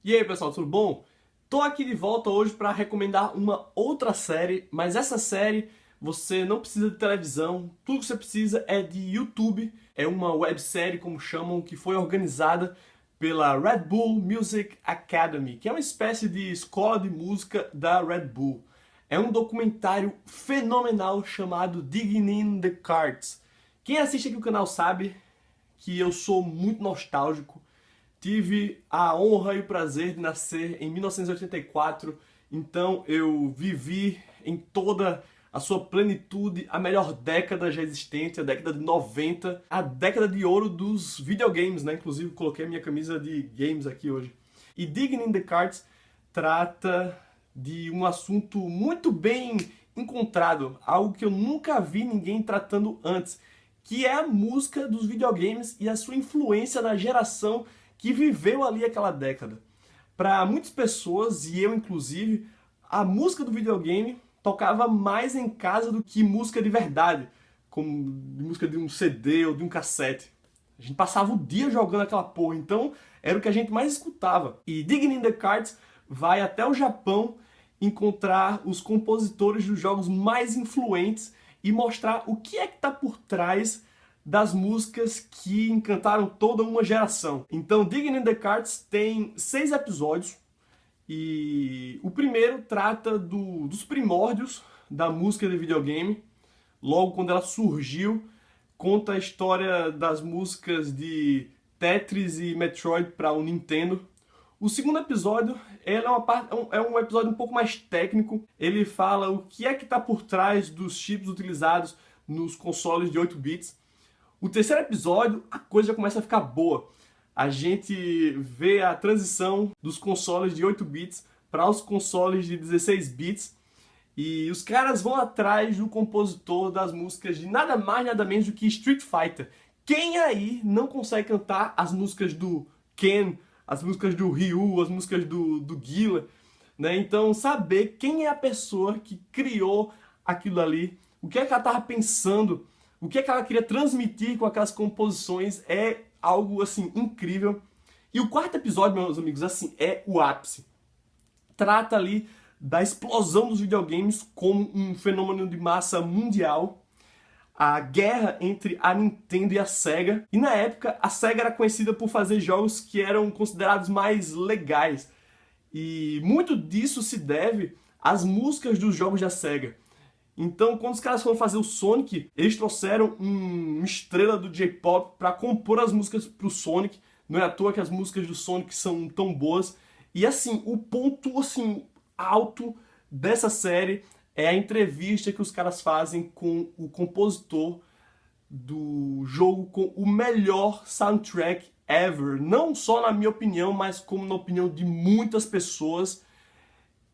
E aí pessoal, tudo bom? Tô aqui de volta hoje para recomendar uma outra série, mas essa série você não precisa de televisão, tudo que você precisa é de YouTube. É uma websérie, como chamam, que foi organizada pela Red Bull Music Academy, que é uma espécie de escola de música da Red Bull. É um documentário fenomenal chamado Digging in the Cards. Quem assiste aqui o canal sabe que eu sou muito nostálgico. Tive a honra e o prazer de nascer em 1984, então eu vivi em toda a sua plenitude a melhor década já existente, a década de 90, a década de ouro dos videogames, né? Inclusive coloquei a minha camisa de games aqui hoje. E Digging in the Cards trata de um assunto muito bem encontrado, algo que eu nunca vi ninguém tratando antes, que é a música dos videogames e a sua influência na geração que viveu ali aquela década. Para muitas pessoas, e eu inclusive, a música do videogame tocava mais em casa do que música de verdade, como música de um CD ou de um cassete. A gente passava o dia jogando aquela porra, então era o que a gente mais escutava. E Digging in the Cards vai até o Japão encontrar os compositores dos jogos mais influentes e mostrar o que é que está por trás das músicas que encantaram toda uma geração. Então, Digging in the Cards tem 6 episódios e o primeiro trata dos primórdios da música de videogame, logo quando ela surgiu, conta a história das músicas de Tetris e Metroid para o Nintendo. O segundo episódio é um episódio um pouco mais técnico. Ele fala o que é que está por trás dos chips utilizados nos consoles de 8 bits. O terceiro episódio, a coisa já começa a ficar boa. A gente vê a transição dos consoles de 8 bits para os consoles de 16 bits. E os caras vão atrás do compositor das músicas de nada mais, nada menos do que Street Fighter. Quem aí não consegue cantar as músicas do Ken, as músicas do Ryu, as músicas do Guile, né? Então, saber quem é a pessoa que criou aquilo ali, o que é que ela estava pensando, o que é que ela queria transmitir com aquelas composições é algo, assim, incrível. E o quarto episódio, meus amigos, assim, é o ápice. Trata ali da explosão dos videogames como um fenômeno de massa mundial, a guerra entre a Nintendo e a Sega. E na época, a Sega era conhecida por fazer jogos que eram considerados mais legais. E muito disso se deve às músicas dos jogos da Sega. Então, quando os caras foram fazer o Sonic, eles trouxeram uma estrela do J-Pop para compor as músicas pro Sonic. Não é à toa que as músicas do Sonic são tão boas. E assim, o ponto assim, alto dessa série é a entrevista que os caras fazem com o compositor do jogo com o melhor soundtrack ever. Não só na minha opinião, mas como na opinião de muitas pessoas,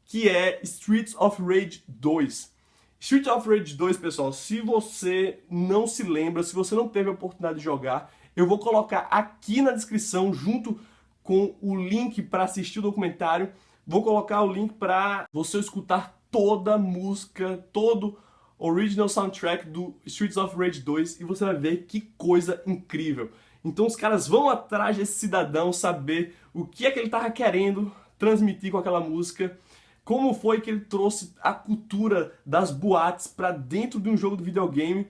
que é Streets of Rage 2. Streets of Rage 2, pessoal, se você não se lembra, se você não teve a oportunidade de jogar, eu vou colocar aqui na descrição, junto com o link para assistir o documentário, vou colocar o link para você escutar toda a música, todo o original soundtrack do Streets of Rage 2 e você vai ver que coisa incrível. Então os caras vão atrás desse cidadão saber o que é que ele estava querendo transmitir com aquela música, como foi que ele trouxe a cultura das boates para dentro de um jogo de videogame.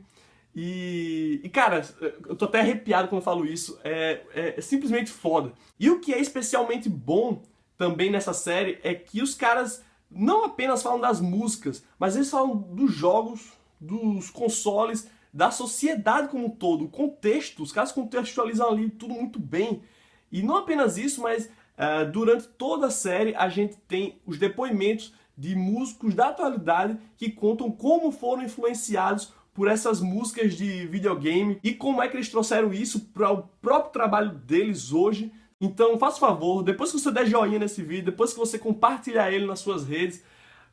E cara, eu tô até arrepiado quando eu falo isso, é simplesmente foda. E o que é especialmente bom também nessa série é que os caras não apenas falam das músicas, mas eles falam dos jogos, dos consoles, da sociedade como um todo, o contexto, os caras contextualizam ali tudo muito bem. E não apenas isso, mas durante toda a série a gente tem os depoimentos de músicos da atualidade que contam como foram influenciados por essas músicas de videogame e como é que eles trouxeram isso para o próprio trabalho deles hoje. Então, faça o favor, depois que você der joinha nesse vídeo, depois que você compartilhar ele nas suas redes,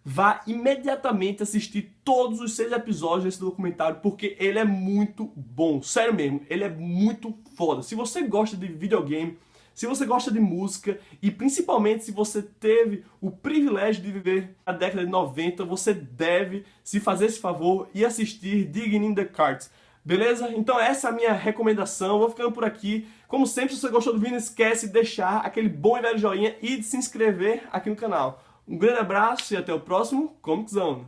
vá imediatamente assistir todos os 6 episódios desse documentário, porque ele é muito bom, sério mesmo, ele é muito foda. Se você gosta de videogame, se você gosta de música e principalmente se você teve o privilégio de viver a década de 90, você deve se fazer esse favor e assistir Digging in the Cards. Beleza? Então essa é a minha recomendação. Vou ficando por aqui. Como sempre, se você gostou do vídeo, não esquece de deixar aquele bom e velho joinha e de se inscrever aqui no canal. Um grande abraço e até o próximo Comic Zone.